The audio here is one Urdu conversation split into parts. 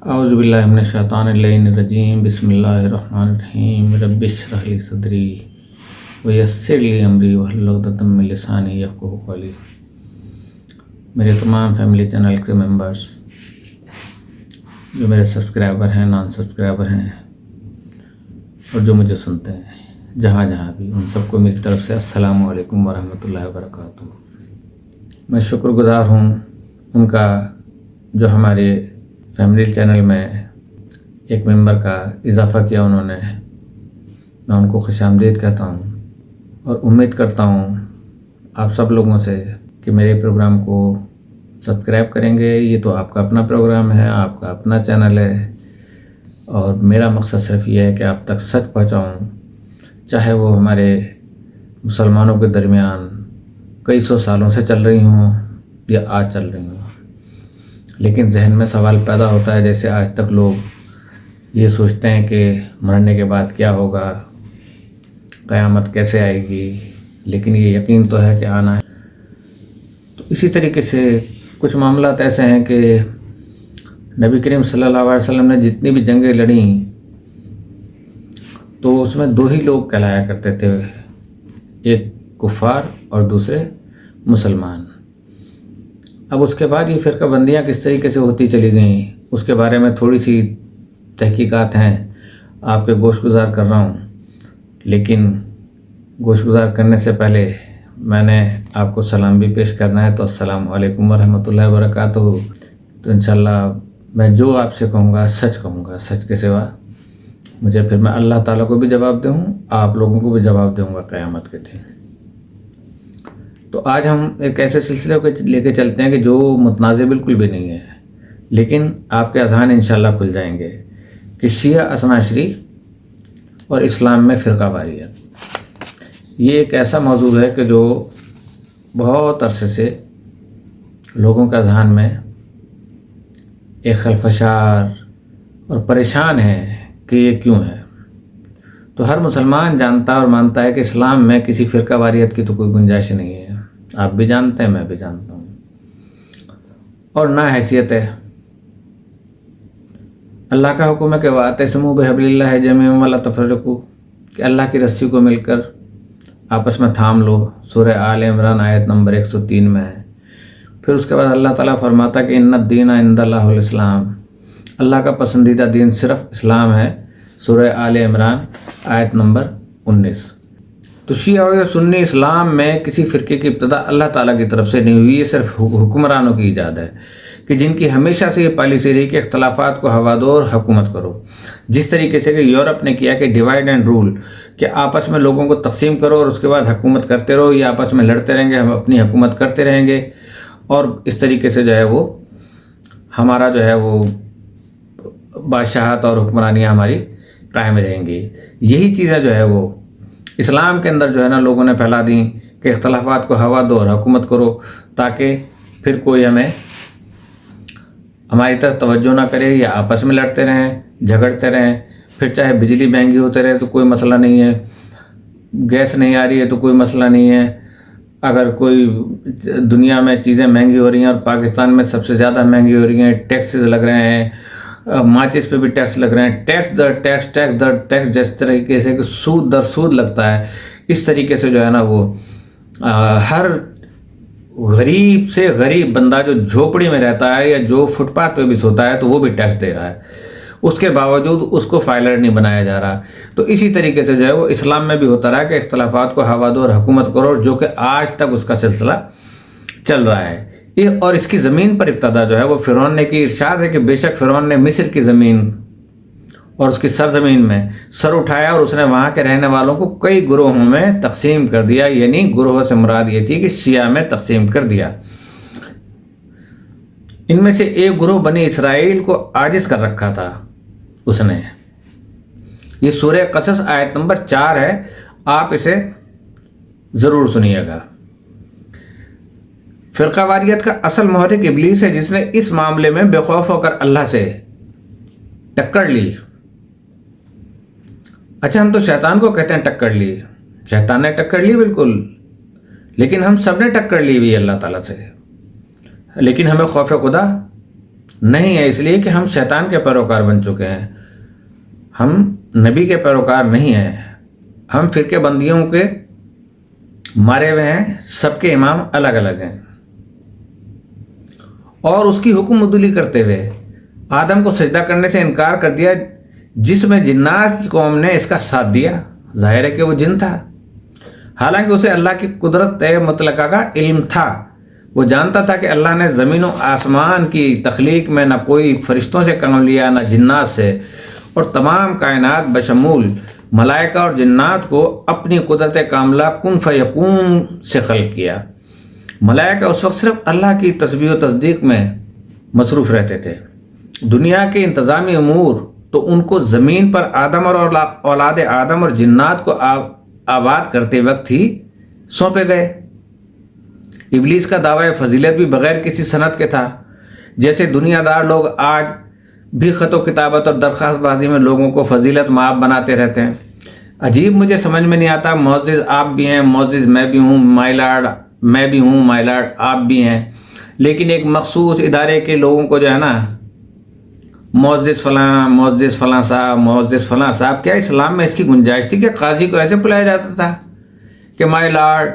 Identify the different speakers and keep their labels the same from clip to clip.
Speaker 1: اعوذ باللہ من الشیطان الرجیم بسم اللہ الرحمن الرحیم رب اشرح لی صدری ویسر لی امری واحلل عقدۃ من لسانی یفقہوا قولی۔ میرے تمام فیملی چینل کے ممبرز جو میرے سبسکرائبر ہیں، نان سبسکرائبر ہیں اور جو مجھے سنتے ہیں جہاں بھی، ان سب کو میری طرف سے السلام علیکم ورحمۃ اللہ وبرکاتہ۔ میں شکر گزار ہوں ان کا جو ہمارے فیملی چینل میں ایک ممبر کا اضافہ کیا انہوں نے۔ میں ان کو خوش آمدید کہتا ہوں اور امید کرتا ہوں آپ سب لوگوں سے کہ میرے پروگرام کو سبسکرائب کریں گے۔ یہ تو آپ کا اپنا پروگرام ہے، آپ کا اپنا چینل ہے اور میرا مقصد صرف یہ ہے کہ آپ تک سچ پہنچاؤں، چاہے وہ ہمارے مسلمانوں کے درمیان کئی سو سالوں سے چل رہی ہوں یا آج چل رہی ہوں۔ لیکن ذہن میں سوال پیدا ہوتا ہے، جیسے آج تک لوگ یہ سوچتے ہیں کہ مرنے کے بعد کیا ہوگا، قیامت کیسے آئے گی، لیکن یہ یقین تو ہے کہ آنا ہے۔ تو اسی طریقے سے کچھ معاملات ایسے ہیں کہ نبی کریم صلی اللہ علیہ وسلم نے جتنی بھی جنگیں لڑیں تو اس میں دو ہی لوگ کہلایا کرتے تھے، ایک کفار اور دوسرے مسلمان۔ اب اس کے بعد یہ فرقہ بندیاں کس طریقے سے ہوتی چلی گئیں، اس کے بارے میں تھوڑی سی تحقیقات ہیں، آپ کے گوش گزار کر رہا ہوں۔ لیکن گوش گزار کرنے سے پہلے میں نے آپ کو سلام بھی پیش کرنا ہے، تو السلام علیکم ورحمۃ اللہ وبرکاتہ۔ تو انشاءاللہ میں جو آپ سے کہوں گا سچ کہوں گا، سچ کے سوا مجھے پھر میں اللہ تعالیٰ کو بھی جواب دوں، آپ لوگوں کو بھی جواب دوں گا قیامت کے دن۔ تو آج ہم ایک ایسے سلسلے کو لے کے چلتے ہیں کہ جو متنازع بالکل بھی نہیں ہے، لیکن آپ کے اذہان انشاءاللہ کھل جائیں گے کہ شیعہ اثنا عشری اور اسلام میں فرقہ واریت۔ یہ ایک ایسا موضوع ہے کہ جو بہت عرصے سے لوگوں کے اذہان میں ایک خلفشار اور پریشان ہے کہ یہ کیوں ہے۔ تو ہر مسلمان جانتا اور مانتا ہے کہ اسلام میں کسی فرقہ واریت کی تو کوئی گنجائش نہیں ہے، آپ بھی جانتے ہیں، میں بھی جانتا ہوں، اور نہ حیثیت ہے۔ اللہ کا حکم ہے کہ واعتصموا بحبل اللہ جمیعا ولا تفرقوا، کہ اللہ کی رسی کو مل کر آپس میں تھام لو۔ سورہ آل عمران آیت نمبر 103 میں ہے۔ پھر اس کے بعد اللہ تعالیٰ فرماتا کہ ان الدین عند اللہ الاسلام، اللہ کا پسندیدہ دین صرف اسلام ہے۔ سورہ آل عمران آیت نمبر 19۔ تو شیعہ یا سنی اسلام میں کسی فرقے کی ابتدا اللہ تعالیٰ کی طرف سے نہیں ہوئی، یہ صرف حکمرانوں کی ایجاد ہے کہ جن کی ہمیشہ سے یہ پالیسی رہی کہ اختلافات کو ہوا دو اور حکومت کرو۔ جس طریقے سے کہ یورپ نے کیا کہ ڈیوائڈ اینڈ رول، کہ آپس میں لوگوں کو تقسیم کرو اور اس کے بعد حکومت کرتے رہو، یہ آپس میں لڑتے رہیں گے، ہم اپنی حکومت کرتے رہیں گے، اور اس طریقے سے جو ہے وہ ہمارا جو ہے وہ بادشاہت اور حکمرانیاں ہماری قائم رہیں گی۔ یہی چیزیں جو ہے وہ اسلام کے اندر جو ہے نا لوگوں نے پھیلا دیں کہ اختلافات کو ہوا دو اور حکومت کرو، تاکہ پھر کوئی ہماری طرف توجہ نہ کرے، یا آپس میں لڑتے رہیں، جھگڑتے رہیں۔ پھر چاہے بجلی مہنگی ہوتے رہے تو کوئی مسئلہ نہیں ہے، گیس نہیں آ رہی ہے تو کوئی مسئلہ نہیں ہے، اگر کوئی دنیا میں چیزیں مہنگی ہو رہی ہیں اور پاکستان میں سب سے زیادہ مہنگی ہو رہی ہیں، ٹیکسز لگ رہے ہیں، ماچس پہ بھی ٹیکس لگ رہے ہیں، ٹیکس در ٹیکس، ٹیکس در ٹیکس، جس طریقے سے کہ سود در سود لگتا ہے، اس طریقے سے جو ہے نا وہ ہر غریب سے غریب بندہ جو جھوپڑی میں رہتا ہے یا جو فٹ پاتھ پہ بھی سوتا ہے تو وہ بھی ٹیکس دے رہا ہے، اس کے باوجود اس کو فائلر نہیں بنایا جا رہا۔ تو اسی طریقے سے جو ہے وہ اسلام میں بھی ہوتا رہا کہ اختلافات کو ہوا دو اور حکومت کرو، جو کہ آج تک اس کا سلسلہ چل رہا ہے۔ اور اس کی زمین پر ابتدا جو ہے وہ فرعون نے کی۔ ارشاد ہے کہ بے شک فرعون نے مصر کی زمین اور اس کی سرزمین میں سر اٹھایا اور اس نے وہاں کے رہنے والوں کو کئی گروہوں میں تقسیم کر دیا، یعنی گروہ سے مراد یہ تھی کہ شیعہ میں تقسیم کر دیا۔ ان میں سے ایک گروہ بنی اسرائیل کو عاجز کر رکھا تھا اس نے۔ یہ سورہ قصص آیت نمبر 4 ہے، آپ اسے ضرور سنیے گا۔ فرقہ واریت کا اصل محرک ابلیس ہے، جس نے اس معاملے میں بے خوف ہو کر اللہ سے ٹکر لی۔ اچھا، ہم تو شیطان کو کہتے ہیں ٹکر لی، شیطان نے ٹکر لی بالکل، لیکن ہم سب نے ٹکر لی ہوئی اللہ تعالیٰ سے۔ لیکن ہمیں خوف خدا نہیں ہے، اس لیے کہ ہم شیطان کے پیروکار بن چکے ہیں، ہم نبی کے پیروکار نہیں ہیں، ہم فرقے بندیوں کے مارے ہوئے ہیں، سب کے امام الگ الگ ہیں، اور اس کی حکم عدولی کرتے ہوئے آدم کو سجدہ کرنے سے انکار کر دیا، جس میں جنات کی قوم نے اس کا ساتھ دیا۔ ظاہر ہے کہ وہ جن تھا، حالانکہ اسے اللہ کی قدرت مطلقہ کا علم تھا، وہ جانتا تھا کہ اللہ نے زمین و آسمان کی تخلیق میں نہ کوئی فرشتوں سے کام لیا نہ جنات سے، اور تمام کائنات بشمول ملائکہ اور جنات کو اپنی قدرت کاملہ کن فیکون سے خلق کیا۔ ملائکہ اس وقت صرف اللہ کی تسبیح و تصدیق میں مصروف رہتے تھے، دنیا کے انتظامی امور تو ان کو زمین پر آدم اور اولاد آدم اور جنات کو آباد کرتے وقت ہی سونپے گئے۔ ابلیس کا دعویٰ فضیلت بھی بغیر کسی سند کے تھا، جیسے دنیا دار لوگ آج بھی خط و کتابت اور درخواست بازی میں لوگوں کو فضیلت مآب بناتے رہتے ہیں۔ عجیب، مجھے سمجھ میں نہیں آتا، معزز آپ بھی ہیں، معزز میں بھی ہوں، مائی لارڈ میں بھی ہوں، مائی لارڈ آپ بھی ہیں، لیکن ایک مخصوص ادارے کے لوگوں کو جو ہے نا معزز فلاں، معزز فلاں صاحب، معزز فلاں صاحب، کیا اسلام میں اس کی گنجائش تھی کہ قاضی کو ایسے بلایا جاتا تھا کہ مائی لارڈ،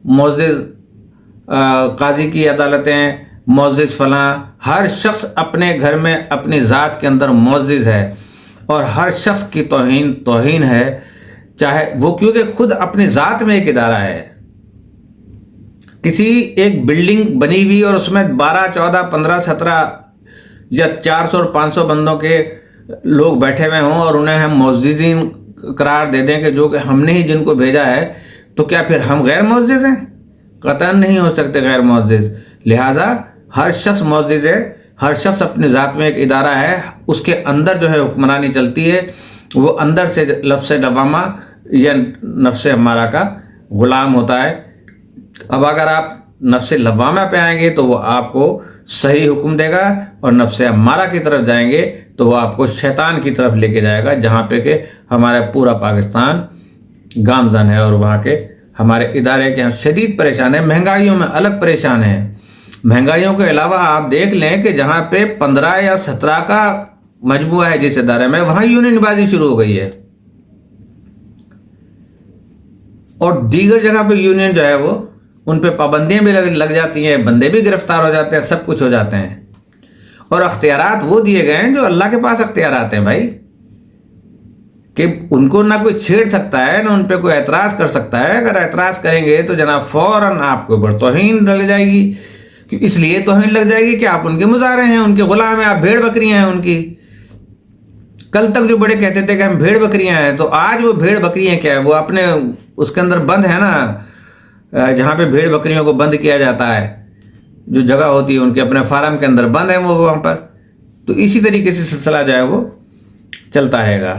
Speaker 1: معزز قاضی کی عدالتیں، معزز فلاں؟ ہر شخص اپنے گھر میں اپنی ذات کے اندر معزز ہے، اور ہر شخص کی توہین ہے، چاہے وہ، کیونکہ خود اپنی ذات میں ایک ادارہ ہے۔ کسی ایک بلڈنگ بنی ہوئی اور اس میں 12 14 15 17 یا 400 اور 500 بندوں کے لوگ بیٹھے ہوئے ہوں، اور انہیں ہم معززین قرار دے دیں کہ جو کہ ہم نے ہی جن کو بھیجا ہے، تو کیا پھر ہم غیر معزز ہیں؟ قطعاً نہیں ہو سکتے غیر معزز۔ لہٰذا ہر شخص معزز ہے، ہر شخص اپنی ذات میں ایک ادارہ ہے، اس کے اندر جو ہے حکمرانی چلتی ہے، وہ اندر سے لفظ لوامہ یا نفس امارہ کا غلام ہوتا ہے۔ اب اگر آپ نفس لوامہ پہ آئیں گے تو وہ آپ کو صحیح حکم دے گا، اور نفس امارہ کی طرف جائیں گے تو وہ آپ کو شیطان کی طرف لے کے جائے گا، جہاں پہ کہ ہمارا پورا پاکستان گامزن ہے، اور وہاں کے ہمارے ادارے کے شدید پریشان ہیں، مہنگائیوں میں الگ پریشان ہیں۔ مہنگائیوں کے علاوہ آپ دیکھ لیں کہ جہاں پہ 15 یا 17 کا مجموعہ ہے جس ادارے میں، وہاں یونین بازی شروع ہو گئی ہے، اور دیگر جگہ پہ یونین جو ہے وہ ان پہ پابندیاں بھی لگ جاتی ہیں، بندے بھی گرفتار ہو جاتے ہیں، سب کچھ ہو جاتے ہیں، اور اختیارات وہ دیے گئے ہیں جو اللہ کے پاس اختیارات ہیں بھائی، کہ ان کو نہ کوئی چھیڑ سکتا ہے، نہ ان پہ کوئی اعتراض کر سکتا ہے۔ اگر اعتراض کریں گے تو جناب فوراً آپ کے اوپر توہین لگ جائے گی، اس لیے توہین لگ جائے گی کہ آپ ان کے مظاہرے ہیں، ان کے غلام ہیں، آپ بھیڑ بکریاں ہیں ان کی۔ کل تک جو بڑے کہتے تھے کہ ہم بھیڑ بکریاں ہیں، تو آج وہ بھیڑ بکریاں کیا ہے؟ وہ اپنے اس کے اندر بند ہے نا، جہاں پہ بھیڑ بکریوں کو بند کیا جاتا ہے، جو جگہ ہوتی ہے ان کے اپنے فارم کے اندر بند ہے وہ وہاں پر۔ تو اسی طریقے سے سلسلہ جو ہے وہ چلتا رہے گا۔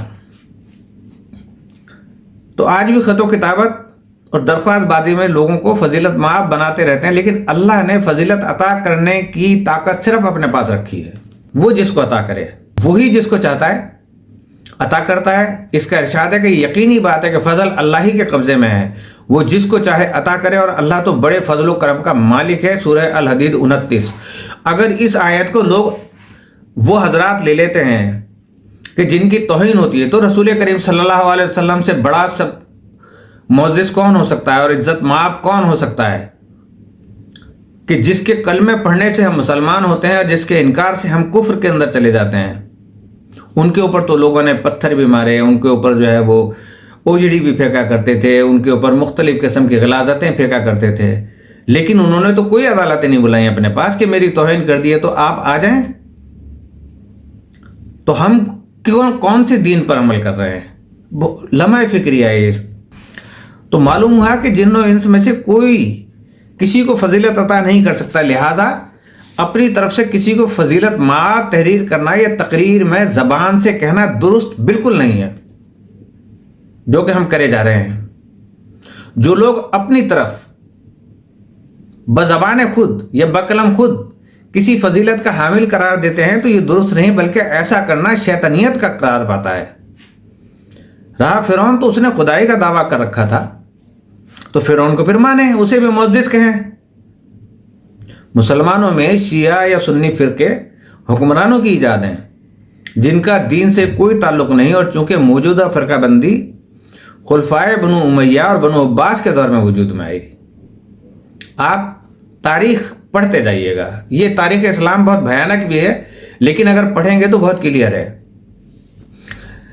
Speaker 1: تو آج بھی خط و کتابت اور درخواست بازی میں لوگوں کو فضیلت مآب بناتے رہتے ہیں، لیکن اللہ نے فضیلت عطا کرنے کی طاقت صرف اپنے پاس رکھی ہے۔ وہ جس کو عطا کرے، وہی جس کو چاہتا ہے عطا کرتا ہے۔ اس کا ارشاد ہے کہ یقینی بات ہے کہ فضل اللہ ہی کے قبضے میں ہے، وہ جس کو چاہے عطا کرے، اور اللہ تو بڑے فضل و کرم کا مالک ہے۔ سورہ الحدید 29۔ اگر اس آیت کو لوگ وہ حضرات لے لیتے ہیں کہ جن کی توہین ہوتی ہے، تو رسول کریم صلی اللہ علیہ وسلم سے بڑا سب معزز کون ہو سکتا ہے، اور عزت مآب کون ہو سکتا ہے، کہ جس کے کلمے پڑھنے سے ہم مسلمان ہوتے ہیں، اور جس کے انکار سے ہم کفر کے اندر چلے جاتے ہیں۔ ان کے اوپر تو لوگوں نے پتھر بھی مارے، ان کے اوپر جو ہے وہ اوجڑی بھی پھینکا کرتے تھے، ان کے اوپر مختلف قسم کی غلاظتیں پھینکا کرتے تھے، لیکن انہوں نے تو کوئی عدالتیں نہیں بلائی اپنے پاس کہ میری توہین کر دی ہے تو آپ آ جائیں۔ تو ہم کون سے دین پر عمل کر رہے ہیں؟ لمحہ فکری ہے۔ تو معلوم ہوا کہ جن و انس میں سے کوئی کسی کو فضیلت عطا نہیں کر سکتا، لہٰذا اپنی طرف سے کسی کو فضیلت مآب تحریر کرنا یا تقریر میں زبان سے کہنا درست بالکل نہیں ہے، جو کہ ہم کرے جا رہے ہیں۔ جو لوگ اپنی طرف بزبان خود یا بقلم خود کسی فضیلت کا حامل قرار دیتے ہیں تو یہ درست نہیں، بلکہ ایسا کرنا شیطانیت کا قرار پاتا ہے۔ رہا فرعون، تو اس نے خدائی کا دعویٰ کر رکھا تھا، تو فرعون کو پھر مانے، اسے بھی معزز کہیں۔ مسلمانوں میں شیعہ یا سنی فرقے حکمرانوں کی ایجاد ہیں جن کا دین سے کوئی تعلق نہیں، اور چونکہ موجودہ فرقہ بندی خلفائے بنو امیہ اور بنو عباس کے دور میں وجود میں آئی۔ آپ تاریخ پڑھتے جائیے گا، یہ تاریخ اسلام بہت بھیانک بھی ہے، لیکن اگر پڑھیں گے تو بہت کلیئر ہے۔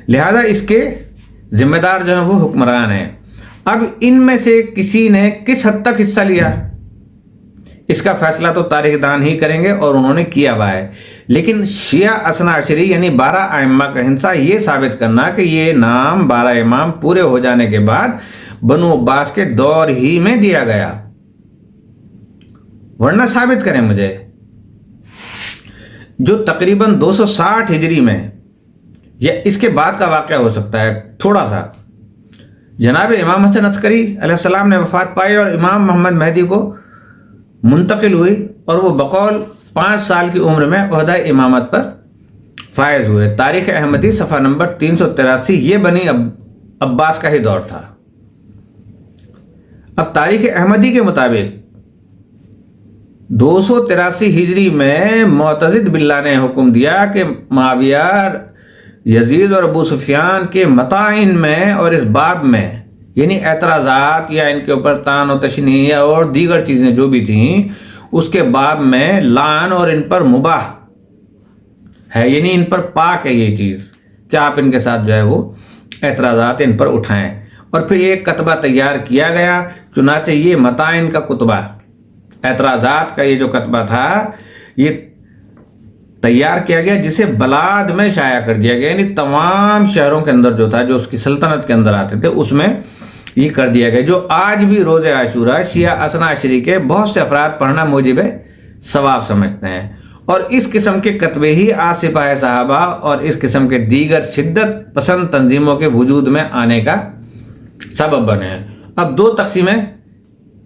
Speaker 1: لہذا اس کے ذمہ دار جو ہیں وہ حکمران ہیں۔ اب ان میں سے کسی نے کس حد تک حصہ لیا، اس کا فیصلہ تو تاریخ دان ہی کریں گے، اور انہوں نے کیا ہوا ہے۔ لیکن شیعہ اثنا عشری یعنی 12 ائمہ کا حصہ یہ ثابت کرنا کہ یہ نام 12 امام پورے ہو جانے کے بعد بنو عباس کے دور ہی میں دیا گیا، ورنہ ثابت کریں مجھے۔ جو تقریباً 260 ہجری میں یا اس کے بعد کا واقعہ ہو سکتا ہے، تھوڑا سا، جناب امام حسن عسکری علیہ السلام نے وفات پائی اور امام محمد مہدی کو منتقل ہوئی، اور وہ بقول 5 سال کی عمر میں عہدہ امامت پر فائز ہوئے۔ تاریخ احمدی صفحہ نمبر 383، یہ بنی عباس کا ہی دور تھا۔ اب تاریخ احمدی کے مطابق 283 ہجری میں معتضد باللہ نے حکم دیا کہ معاویہ، یزید اور ابو سفیان کے مطائن میں اور اس باب میں، یعنی اعتراضات یا ان کے اوپر طعن و تشنیع اور دیگر چیزیں جو بھی تھیں، اس کے باب میں لعن اور ان پر مباح ہے، یعنی ان پر پاک ہے یہ چیز کہ آپ ان کے ساتھ جو ہے وہ اعتراضات ان پر اٹھائیں۔ اور پھر یہ کتبہ تیار کیا گیا، چنانچہ یہ مطائن کا کتبہ، اعتراضات کا یہ جو کتبہ تھا یہ تیار کیا گیا، جسے بلاد میں شائع کر دیا گیا، یعنی تمام شہروں کے اندر جو تھا، جو اس کی سلطنت کے اندر آتے تھے، اس میں یہ کر دیا گیا، جو آج بھی روز عاشورہ شیعہ اثنا عشری کے بہت سے افراد پڑھنا موجب ثواب سمجھتے ہیں۔ اور اس قسم کے کتبے ہی آج سپاہ صحابہ اور اس قسم کے دیگر شدت پسند تنظیموں کے وجود میں آنے کا سبب بنے ہیں۔ اب 2 تقسیمیں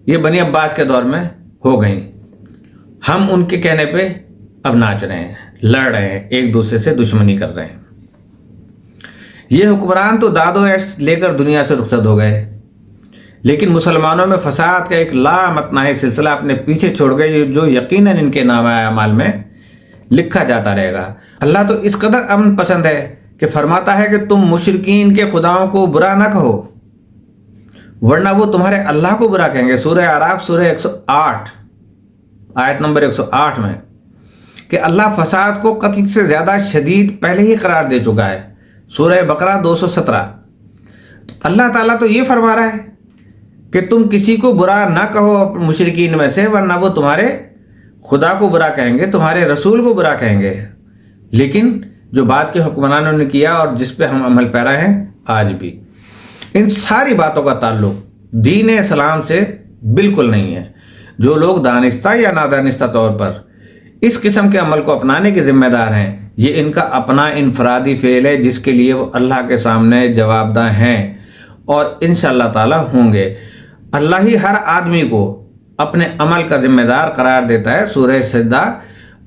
Speaker 1: یہ بنی عباس کے دور میں ہو گئیں، ہم ان کے کہنے پہ اب ناچ رہے ہیں، لڑ رہے ہیں، ایک دوسرے سے دشمنی کر رہے ہیں۔ یہ حکمران تو داد و عیش لے کر دنیا سے رخصت ہو گئے، لیکن مسلمانوں میں فساد کا ایک لامتناہی سلسلہ اپنے پیچھے چھوڑ گئے، جو یقیناً ان کے نامہ اعمال میں لکھا جاتا رہے گا۔ اللہ تو اس قدر امن پسند ہے کہ فرماتا ہے کہ تم مشرکین کے خداؤں کو برا نہ کہو، ورنہ وہ تمہارے اللہ کو برا کہیں گے۔ سورہ اعراف سورہ 108 آیت نمبر 108 میں کہ اللہ فساد کو قتل سے زیادہ شدید پہلے ہی قرار دے چکا ہے۔ سورہ بقرہ 217 اللہ تعالیٰ تو یہ فرما رہا ہے کہ تم کسی کو برا نہ کہو مشرکین میں سے، ورنہ وہ تمہارے خدا کو برا کہیں گے، تمہارے رسول کو برا کہیں گے۔ لیکن جو بات کے حکمرانوں نے کیا اور جس پہ ہم عمل پیرا ہیں آج بھی، ان ساری باتوں کا تعلق دین اسلام سے بالکل نہیں ہے۔ جو لوگ دانستہ یا نادانستہ طور پر اس قسم کے عمل کو اپنانے کے ذمہ دار ہیں، یہ ان کا اپنا انفرادی فعل ہے جس کے لیے وہ اللہ کے سامنے جواب دہ ہیں، اور انشاءاللہ تعالی ہوں گے۔ اللہ ہی ہر آدمی کو اپنے عمل کا ذمہ دار قرار دیتا ہے۔ سورہ سجدہ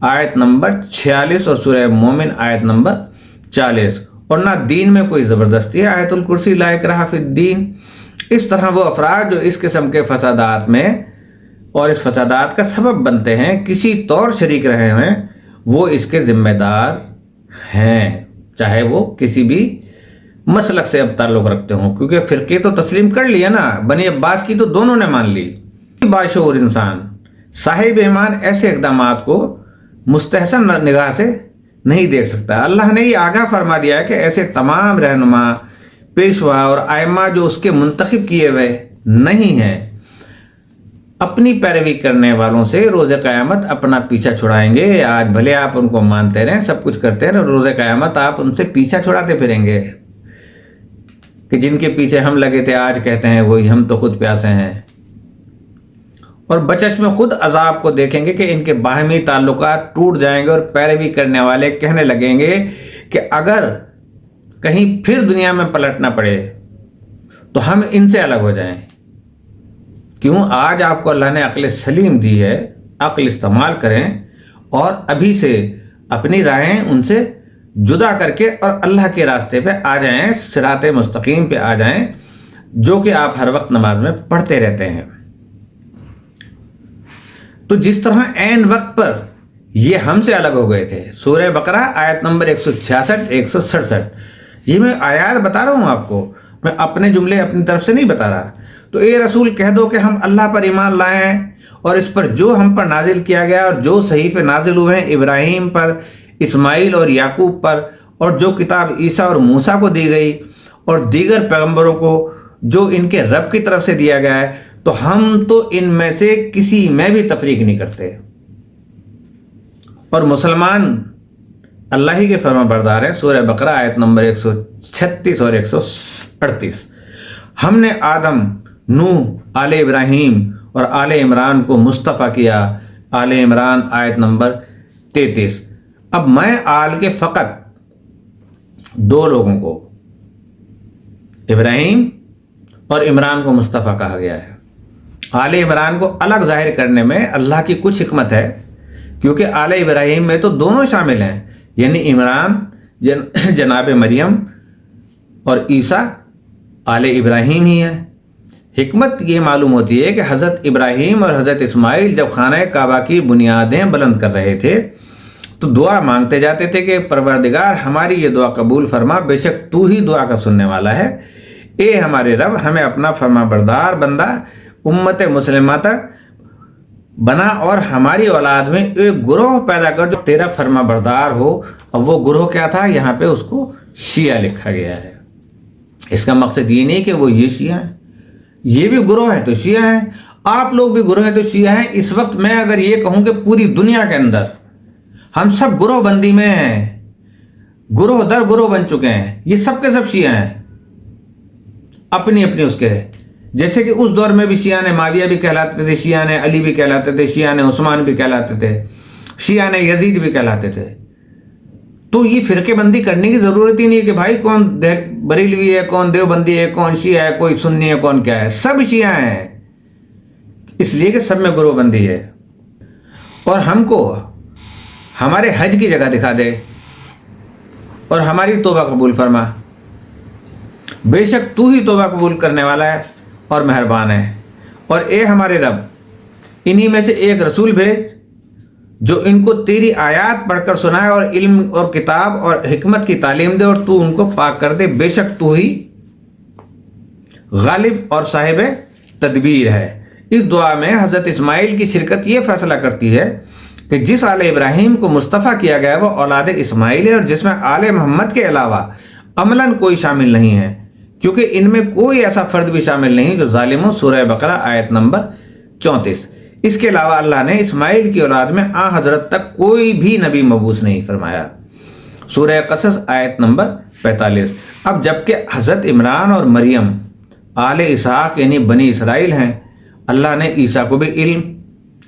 Speaker 1: آیت نمبر 46 اور سورہ مومن آیت نمبر 40۔ اور نہ دین میں کوئی زبردستی ہے، آیت الکرسی لا اکراہ فی الدین۔ اس طرح وہ افراد جو اس قسم کے فسادات میں اور اس فسادات کا سبب بنتے ہیں، کسی طور شریک رہے ہیں، وہ اس کے ذمہ دار ہیں، چاہے وہ کسی بھی مسلک سے اب تعلق رکھتے ہوں، کیونکہ فرقے تو تسلیم کر لیا نا، بنی عباس کی تو دونوں نے مان لی۔ باشعور انسان صاحب ایمان ایسے اقدامات کو مستحسن نگاہ سے نہیں دیکھ سکتا۔ اللہ نے یہ آگاہ فرما دیا ہے کہ ایسے تمام رہنما، پیشوا اور ائمہ جو اس کے منتخب کیے ہوئے نہیں ہیں، اپنی پیروی کرنے والوں سے روز قیامت اپنا پیچھا چھڑائیں گے۔ آج بھلے آپ ان کو مانتے رہیں، سب کچھ کرتے رہیں، روز قیامت آپ ان سے پیچھا چھڑاتے پھریں گے کہ جن کے پیچھے ہم لگے تھے آج کہتے ہیں وہی ہم تو خود پیاسے ہیں، اور بچش میں خود عذاب کو دیکھیں گے کہ ان کے باہمی تعلقات ٹوٹ جائیں گے، اور پیروی کرنے والے کہنے لگیں گے کہ اگر کہیں پھر دنیا میں پلٹنا پڑے تو ہم ان سے الگ ہو جائیں۔ کیوں؟ آج آپ کو اللہ نے عقل سلیم دی ہے، عقل استعمال کریں اور ابھی سے اپنی راہیں ان سے جدا کر کے اور اللہ کے راستے پہ آ جائیں، صراط مستقیم پہ آ جائیں، جو کہ آپ ہر وقت نماز میں پڑھتے رہتے ہیں۔ تو جس طرح عین وقت پر یہ ہم سے الگ ہو گئے تھے، سورہ بقرہ آیت نمبر 166 167، یہ میں آیات بتا رہا ہوں آپ کو، میں اپنے جملے اپنی طرف سے نہیں بتا رہا۔ تو اے رسول کہہ دو کہ ہم اللہ پر ایمان لائے ہیں اور اس پر جو ہم پر نازل کیا گیا اور جو صحیفے نازل ہوئے ہیں ابراہیم پر، اسماعیل اور یعقوب پر، اور جو کتاب عیسیٰ اور موسیٰ کو دی گئی اور دیگر پیغمبروں کو جو ان کے رب کی طرف سے دیا گیا ہے، تو ہم تو ان میں سے کسی میں بھی تفریق نہیں کرتے، اور مسلمان اللہ ہی کے فرما بردار ہیں۔ سورہ بقرہ آیت نمبر 136 اور 138۔ ہم نے آدم، نوح، آل ابراہیم اور آل عمران کو مصطفیٰ کیا، آل عمران آیت نمبر 33۔ اب میں آل کے فقط دو لوگوں کو، ابراہیم اور عمران کو مصطفیٰ کہا گیا ہے۔ آل عمران کو الگ ظاہر کرنے میں اللہ کی کچھ حکمت ہے، کیونکہ آل ابراہیم میں تو دونوں شامل ہیں، یعنی عمران جناب مریم اور عیسیٰ آل ابراہیم ہی ہیں۔ حکمت یہ معلوم ہوتی ہے کہ حضرت ابراہیم اور حضرت اسماعیل جب خانہ کعبہ کی بنیادیں بلند کر رہے تھے تو دعا مانگتے جاتے تھے کہ پروردگار ہماری یہ دعا قبول فرما، بے شک تو ہی دعا کا سننے والا ہے۔ اے ہمارے رب، ہمیں اپنا فرما بردار بندہ امت مسلمہ تک بنا اور ہماری اولاد میں ایک گروہ پیدا کر جو تیرا فرما بردار ہو۔ اب وہ گروہ کیا تھا؟ یہاں پہ اس کو شیعہ لکھا گیا ہے۔ اس کا مقصد یہ نہیں کہ وہ یہ شیعہ ہیں، یہ بھی گروہ ہے تو شیعہ ہیں، آپ لوگ بھی گروہ ہیں تو شیعہ ہیں۔ اس وقت میں اگر یہ کہوں کہ پوری دنیا کے اندر ہم سب گروہ بندی میں ہیں، گروہ در گروہ بن چکے ہیں، یہ سب کے سب شیعہ ہیں اپنی اپنی اس کے، جیسے کہ اس دور میں بھی شیعہ نے معاویہ بھی کہلاتے تھے، شیعہ نے علی بھی کہلاتے تھے، شیعہ نے عثمان بھی کہلاتے تھے، شیعہ نے یزید بھی کہلاتے تھے۔ تو یہ فرقے بندی کرنے کی ضرورت ہی نہیں ہے کہ بھائی کون بریلوی ہے، کون دیوبندی ہے، کون شیعہ ہے، کوئی سنی ہے، کون کیا ہے، سب شیعہ ہیں، اس لیے کہ سب میں گروہ بندی ہے۔ اور ہم کو ہمارے حج کی جگہ دکھا دے اور ہماری توبہ قبول فرما، بے شک تو ہی توبہ قبول کرنے والا ہے اور مہربان ہے۔ اور اے ہمارے رب، انہی میں سے ایک رسول بھیج جو ان کو تیری آیات پڑھ کر سنائے اور علم اور کتاب اور حکمت کی تعلیم دے، اور تو ان کو پاک کر دے، بے شک تو ہی غالب اور صاحب تدبیر ہے۔ اس دعا میں حضرت اسماعیل کی شرکت یہ فیصلہ کرتی ہے کہ جس آل ابراہیم کو مصطفیٰ کیا گیا وہ اولاد اسماعیل ہے، اور جس میں آل محمد کے علاوہ عملاً کوئی شامل نہیں ہے، کیونکہ ان میں کوئی ایسا فرد بھی شامل نہیں جو ظالم ہو۔ سورہ بقرہ آیت نمبر 34۔ اس کے علاوہ اللہ نے اسماعیل کی اولاد میں حضرت تک کوئی بھی نبی مبعوث نہیں فرمایا۔ سورہ قصص آیت نمبر 45۔ اب جبکہ حضرت عمران اور مریم آل اسحاق یعنی بنی اسرائیل ہیں، اللہ نے عیسیٰ کو بھی علم،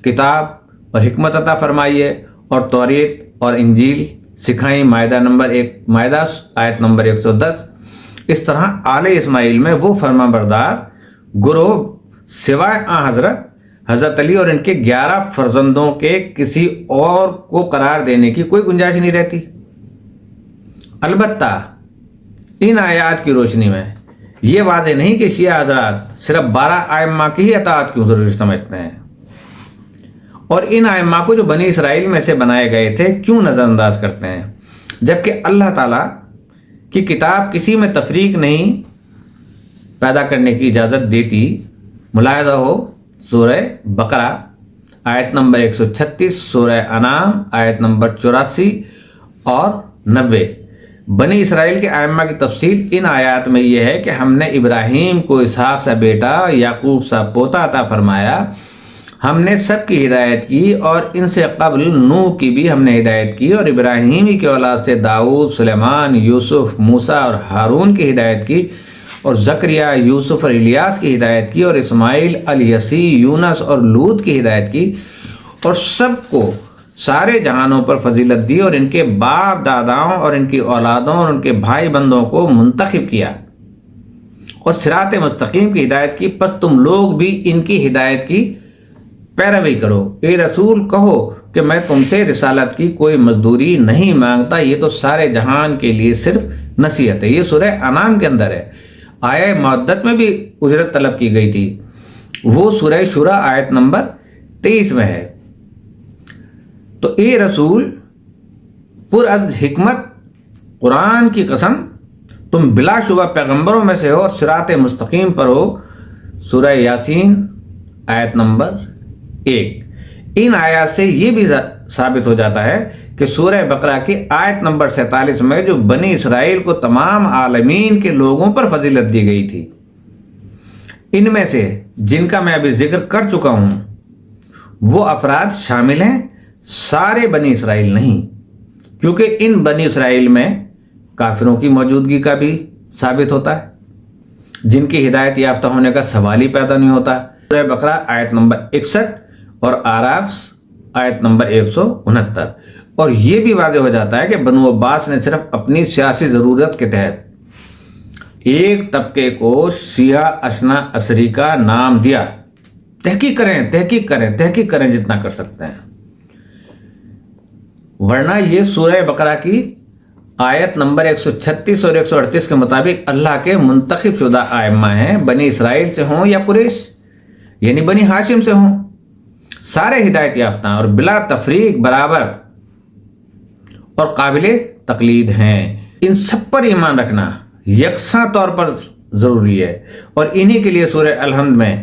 Speaker 1: کتاب اور حکمت عطا فرمائی ہے اور توریت اور انجیل سکھائیں، مائدہ نمبر 1 مائدہ آیت نمبر 110۔ اس طرح آل اسماعیل میں وہ فرما بردار گروہ سوائے حضرت علی اور ان کے 11 فرزندوں کے کسی اور کو قرار دینے کی کوئی گنجائش نہیں رہتی۔ البتہ ان آیات کی روشنی میں یہ واضح نہیں کہ شیعہ حضرات صرف 12 ائمہ کی ہی اطاعت کیوں ضروری سمجھتے ہیں، اور ان ائمہ کو جو بنی اسرائیل میں سے بنائے گئے تھے کیوں نظر انداز کرتے ہیں، جبکہ اللہ تعالیٰ کی کتاب کسی میں تفریق نہیں پیدا کرنے کی اجازت دیتی۔ ملاحظہ ہو سورہ بقرہ آیت نمبر 136، سورہ انعام آیت نمبر 84 اور 90۔ بنی اسرائیل کے ائمہ کی تفصیل ان آیات میں یہ ہے کہ ہم نے ابراہیم کو اسحاق سا بیٹا، یعقوب سا پوتا عطا فرمایا، ہم نے سب کی ہدایت کی، اور ان سے قبل نوح کی بھی ہم نے ہدایت کی، اور ابراہیمی کے اولاد سے داؤد، سلیمان، یوسف، موسیٰ اور ہارون کی ہدایت کی، اور زکریہ، یوسف اور الیاس کی ہدایت کی، اور اسماعیل، الیسی، یونس اور لوط کی ہدایت کی، اور سب کو سارے جہانوں پر فضیلت دی، اور ان کے باپ داداؤں اور ان کی اولادوں اور ان کے بھائی بندوں کو منتخب کیا اور صراط مستقیم کی ہدایت کی، پس تم لوگ بھی ان کی ہدایت کی پیروی کرو۔ اے رسول کہو کہ میں تم سے رسالت کی کوئی مزدوری نہیں مانگتا، یہ تو سارے جہان کے لیے صرف نصیحت ہے۔ یہ سورہ انعام کے اندر ہے۔ آیہ مودت میں بھی اجرت طلب کی گئی تھی، وہ سورہ شورى آیت نمبر 23 میں ہے۔ تو اے رسول پر از حکمت قرآن کی قسم تم بلا شبہ پیغمبروں میں سے ہو اور صراط مستقیم پر ہو۔ سورہ یاسین آیت نمبر 1۔ ان آیات سے یہ بھی ثابت ہو جاتا ہے کہ سورہ بقرہ کی آیت نمبر 47 میں جو بنی اسرائیل کو تمام عالمین کے لوگوں پر فضیلت دی گئی تھی، ان میں سے جن کا میں ابھی ذکر کر چکا ہوں وہ افراد شامل ہیں، سارے بنی اسرائیل نہیں، کیونکہ ان بنی اسرائیل میں کافروں کی موجودگی کا بھی ثابت ہوتا ہے جن کی ہدایت یافتہ ہونے کا سوال ہی پیدا نہیں ہوتا۔ سورہ بقرہ آیت نمبر 61 اور آراف آیت نمبر 169۔ اور یہ بھی واضح ہو جاتا ہے کہ بنو عباس نے صرف اپنی سیاسی ضرورت کے تحت ایک طبقے کو شیعہ اثنا عشری کا نام دیا۔ تحقیق کریں جتنا کر سکتے ہیں، ورنہ یہ سورہ بقرہ کی آیت نمبر 136 اور 138 کے مطابق اللہ کے منتخب شدہ ائمہ ہیں، بنی اسرائیل سے ہوں یا قریش یعنی بنی ہاشم سے ہوں، سارے ہدایت یافتہ اور بلا تفریق برابر اور قابل تقلید ہیں۔ ان سب پر ایمان رکھنا یکساں طور پر ضروری ہے، اور انہی کے لیے سورہ الحمد میں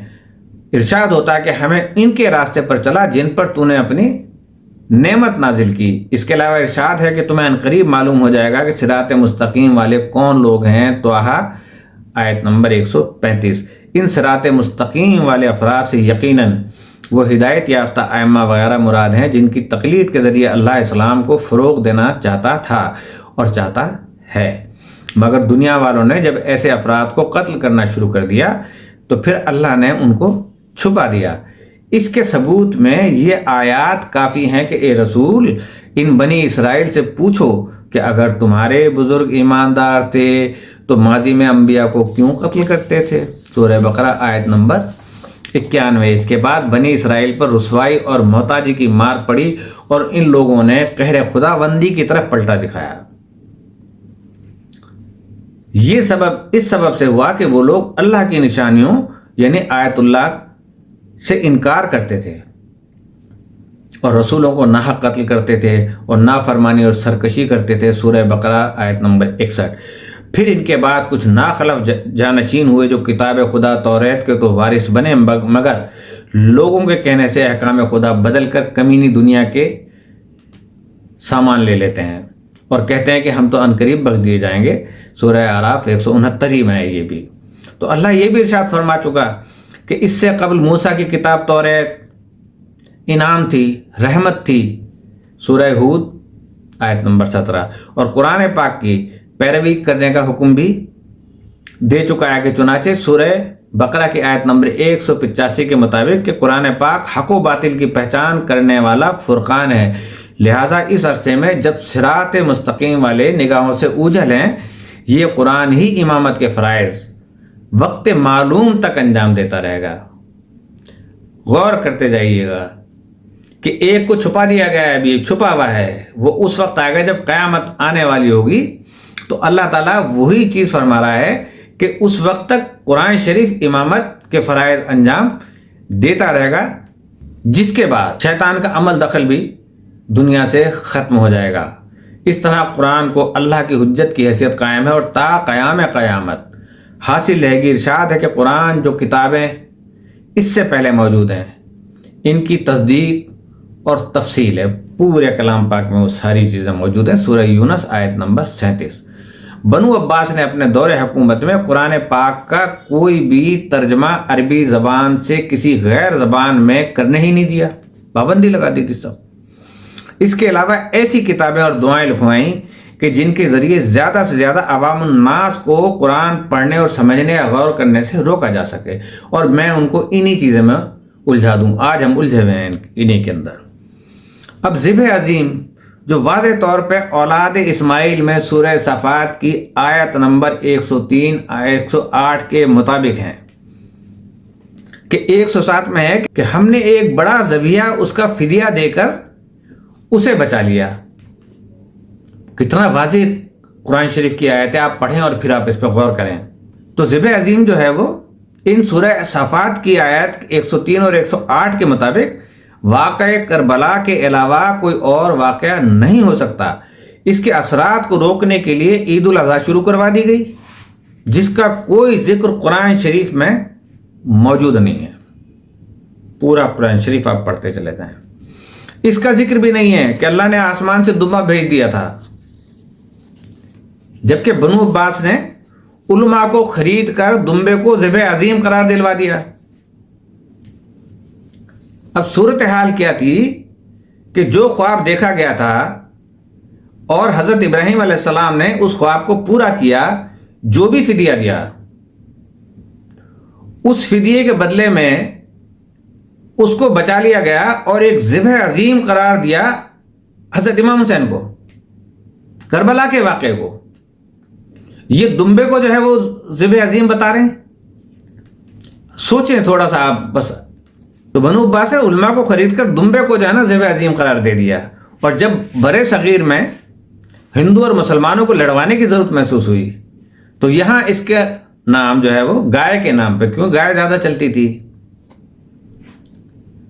Speaker 1: ارشاد ہوتا ہے کہ ہمیں ان کے راستے پر چلا جن پر تو نے اپنی نعمت نازل کی۔ اس کے علاوہ ارشاد ہے کہ تمہیں عنقریب معلوم ہو جائے گا کہ صراط مستقیم والے کون لوگ ہیں۔ طٰہٰ آیت نمبر 135۔ ان صراط مستقیم والے افراد سے یقیناً وہ ہدایت یافتہ ائمہ وغیرہ مراد ہیں جن کی تقلید کے ذریعے اللہ اسلام کو فروغ دینا چاہتا تھا اور چاہتا ہے، مگر دنیا والوں نے جب ایسے افراد کو قتل کرنا شروع کر دیا تو پھر اللہ نے ان کو چھپا دیا۔ اس کے ثبوت میں یہ آیات کافی ہیں کہ اے رسول ان بنی اسرائیل سے پوچھو کہ اگر تمہارے بزرگ ایماندار تھے تو ماضی میں انبیاء کو کیوں قتل کرتے تھے۔ سورہ بقرہ آیت نمبر 91۔ اس کے بعد بنی اسرائیل پر رسوائی اور محتاجی کی مار پڑی اور ان لوگوں نے قہر خداوندی کی طرف پلٹا دکھایا۔ یہ اس سبب سے ہوا کہ وہ لوگ اللہ کی نشانیوں یعنی آیت اللہ سے انکار کرتے تھے اور رسولوں کو ناحق قتل کرتے تھے اور نافرمانی اور سرکشی کرتے تھے۔ سورہ بقرہ آیت نمبر 61۔ پھر ان کے بعد کچھ ناخلف جانشین ہوئے جو کتاب خدا توریت کے تو وارث بنے، مگر لوگوں کے کہنے سے احکام خدا بدل کر کمینی دنیا کے سامان لے لیتے ہیں اور کہتے ہیں کہ ہم تو عنقریب بخش دیے جائیں گے۔ سورہ آراف 169 میں ہے یہ بھی۔ تو اللہ یہ بھی ارشاد فرما چکا کہ اس سے قبل موسیٰ کی کتاب توریت انعام تھی، رحمت تھی، سورہ ہود آیت نمبر 17، اور قرآن پاک کی پیروی کرنے کا حکم بھی دے چکا ہے کہ چنانچہ سورہ بقرہ کی آیت نمبر 185 کے مطابق کہ قرآن پاک حق و باطل کی پہچان کرنے والا فرقان ہے، لہٰذا اس عرصے میں جب صراط مستقیم والے نگاہوں سے اوجھل ہیں، یہ قرآن ہی امامت کے فرائض وقت معلوم تک انجام دیتا رہے گا۔ غور کرتے جائیے گا کہ ایک کو چھپا دیا گیا ہے، ابھی چھپا ہوا ہے، وہ اس وقت آئے گا جب قیامت آنے والی ہوگی، تو اللہ تعالیٰ وہی چیز فرما رہا ہے کہ اس وقت تک قرآن شریف امامت کے فرائض انجام دیتا رہے گا، جس کے بعد شیطان کا عمل دخل بھی دنیا سے ختم ہو جائے گا۔ اس طرح قرآن کو اللہ کی حجت کی حیثیت قائم ہے اور تا قیام قیامت حاصل رہے گی۔ ارشاد ہے کہ قرآن جو کتابیں اس سے پہلے موجود ہیں ان کی تصدیق اور تفصیل ہے، پورے کلام پاک میں وہ ساری چیزیں موجود ہیں۔ سورہ یونس آیت نمبر 37۔ بنو عباس نے اپنے دور حکومت میں قرآن پاک کا کوئی بھی ترجمہ عربی زبان سے کسی غیر زبان میں کرنے ہی نہیں دیا، پابندی لگا دی تھی سب۔ اس کے علاوہ ایسی کتابیں اور دعائیں لکھوائیں کہ جن کے ذریعے زیادہ سے زیادہ عوام الناس کو قرآن پڑھنے اور سمجھنے یا غور کرنے سے روکا جا سکے، اور میں ان کو انہی چیزیں میں الجھا دوں۔ آج ہم الجھے ہوئے ہیں انہی کے اندر۔ اب ذبح عظیم جو واضح طور پہ اولاد اسماعیل میں سورہ صفات کی آیت نمبر 103 108 کے مطابق ہیں کہ 107 میں ہے کہ ہم نے ایک بڑا ذبیحہ اس کا فدیہ دے کر اسے بچا لیا۔ کتنا واضح قرآن شریف کی آیت ہے، آپ پڑھیں اور پھر آپ اس پہ غور کریں۔ تو ذبح عظیم جو ہے وہ ان سورہ صفات کی آیت 103 اور 108 کے مطابق واقع کربلا کے علاوہ کوئی اور واقعہ نہیں ہو سکتا۔ اس کے اثرات کو روکنے کے لیے عید الاضحیٰ شروع کروا دی گئی، جس کا کوئی ذکر قرآن شریف میں موجود نہیں ہے۔ پورا قرآن شریف آپ پڑھتے چلے جائیں، اس کا ذکر بھی نہیں ہے کہ اللہ نے آسمان سے دمبا بھیج دیا تھا، جبکہ بنو عباس نے علماء کو خرید کر دمبے کو ذبح عظیم قرار دلوا دیا۔ اب صورتحال کیا تھی کہ جو خواب دیکھا گیا تھا اور حضرت ابراہیم علیہ السلام نے اس خواب کو پورا کیا، جو بھی فدیہ دیا، اس فدیے کے بدلے میں اس کو بچا لیا گیا اور ایک ذبح عظیم قرار دیا حضرت امام حسین کو، کربلا کے واقعے کو۔ یہ دمبے کو جو ہے وہ ذبح عظیم بتا رہے ہیں۔ سوچیں تھوڑا سا آپ بس۔ تو بنو عباس نے علماء کو خرید کر دمبے کو جو ہے نا ذبح عظیم قرار دے دیا، اور جب برے صغیر میں ہندو اور مسلمانوں کو لڑوانے کی ضرورت محسوس ہوئی تو یہاں اس کا نام جو ہے وہ گائے کے نام پہ، کیوں گائے زیادہ چلتی تھی،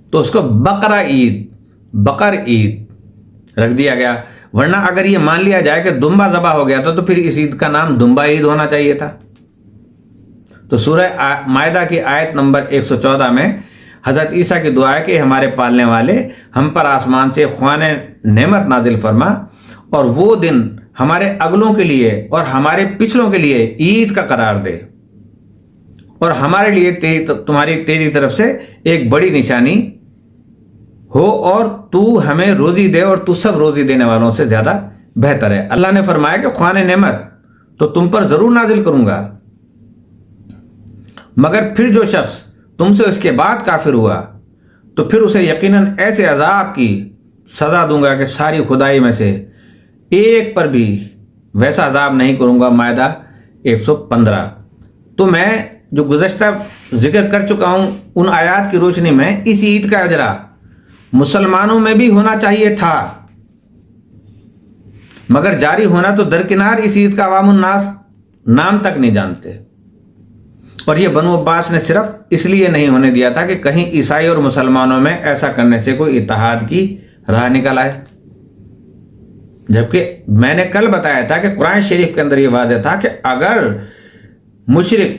Speaker 1: تو اس کو بقرہ عید، بقر عید رکھ دیا گیا۔ ورنہ اگر یہ مان لیا جائے کہ دمبا ذبح ہو گیا تھا تو پھر اس عید کا نام دمبا عید ہونا چاہیے تھا۔ تو سورہ مائدہ کی آیت نمبر 114 میں حضرت عیسیٰ کی دعا ہے کہ ہمارے پالنے والے ہم پر آسمان سے خوان نعمت نازل فرما، اور وہ دن ہمارے اگلوں کے لیے اور ہمارے پچھلوں کے لیے عید کا قرار دے، اور ہمارے لیے تمہاری تیری طرف سے ایک بڑی نشانی ہو، اور تو ہمیں روزی دے اور تو سب روزی دینے والوں سے زیادہ بہتر ہے۔ اللہ نے فرمایا کہ خوان نعمت تو تم پر ضرور نازل کروں گا، مگر پھر جو شخص تم سے اس کے بعد کافر ہوا تو پھر اسے یقیناً ایسے عذاب کی سزا دوں گا کہ ساری خدائی میں سے ایک پر بھی ویسا عذاب نہیں کروں گا۔ مائدہ 115۔ تو میں جو گزشتہ ذکر کر چکا ہوں ان آیات کی روشنی میں اس عید کا اجرا مسلمانوں میں بھی ہونا چاہیے تھا، مگر جاری ہونا تو درکنار اس عید کا عوام الناس نام تک نہیں جانتے، اور یہ بنو عباس نے صرف اس لیے نہیں ہونے دیا تھا کہ کہیں عیسائی اور مسلمانوں میں ایسا کرنے سے کوئی اتحاد کی راہ نکل آئے، جبکہ میں نے کل بتایا تھا کہ قرآن شریف کے اندر یہ واضح تھا کہ اگر مشرک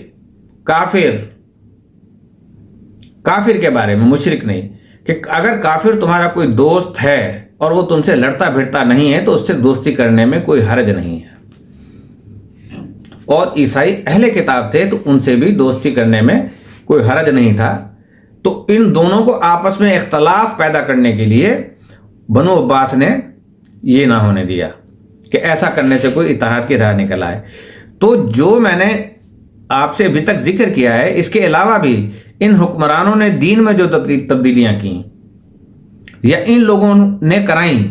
Speaker 1: کافر کے بارے میں، مشرک نہیں، کہ اگر کافر تمہارا کوئی دوست ہے اور وہ تم سے لڑتا بھیڑتا نہیں ہے تو اس سے دوستی کرنے میں کوئی حرج نہیں ہے، اور عیسائی اہل کتاب تھے تو ان سے بھی دوستی کرنے میں کوئی حرج نہیں تھا۔ تو ان دونوں کو آپس میں اختلاف پیدا کرنے کے لیے بنو عباس نے یہ نہ ہونے دیا کہ ایسا کرنے سے کوئی اتحاد کی راہ نکل آئے۔ تو جو میں نے آپ سے ابھی تک ذکر کیا ہے، اس کے علاوہ بھی ان حکمرانوں نے دین میں جو تبدیلیاں کی یا ان لوگوں نے کرائیں،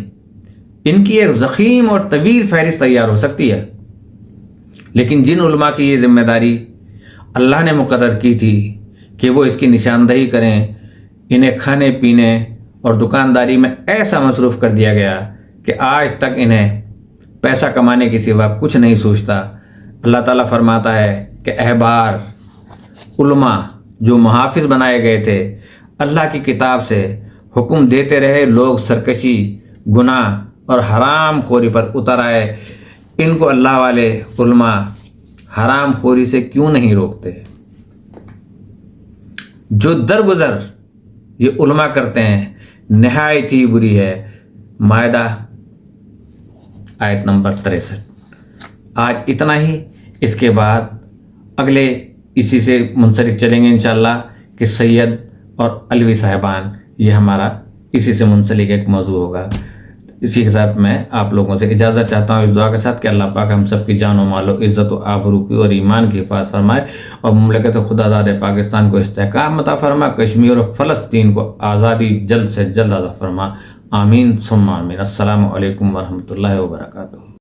Speaker 1: ان کی ایک ضخیم اور طویل فہرست تیار ہو سکتی ہے، لیکن جن علماء کی یہ ذمہ داری اللہ نے مقرر کی تھی کہ وہ اس کی نشاندہی کریں، انہیں کھانے پینے اور دکانداری میں ایسا مصروف کر دیا گیا کہ آج تک انہیں پیسہ کمانے کے سوا کچھ نہیں سوچتا۔ اللہ تعالیٰ فرماتا ہے کہ احبار، علماء جو محافظ بنائے گئے تھے، اللہ کی کتاب سے حکم دیتے رہے، لوگ سرکشی، گناہ اور حرام خوری پر اتر آئے۔ ان کو اللہ والے علماء حرام خوری سے کیوں نہیں روکتے؟ جو درگزر یہ علماء کرتے ہیں نہایت ہی بری ہے۔ مائدہ آیت نمبر 63۔ آج اتنا ہی، اس کے بعد اگلے اسی سے منسلک چلیں گے انشاءاللہ کہ سید اور علوی صاحبان، یہ ہمارا اسی سے منسلک ایک موضوع ہوگا۔ اسی کے ساتھ میں آپ لوگوں سے اجازت چاہتا ہوں اس دعا کے ساتھ کہ اللہ پاک ہم سب کی جان و مال و عزت و آبرو کی اور ایمان کی حفاظت فرمائے، اور مملکت خدا داد پاکستان کو استحکام عطا فرما، کشمیر اور فلسطین کو آزادی جلد سے جلد عطا فرما، آمین ثم آمین۔ السلام علیکم ورحمۃ اللہ وبرکاتہ۔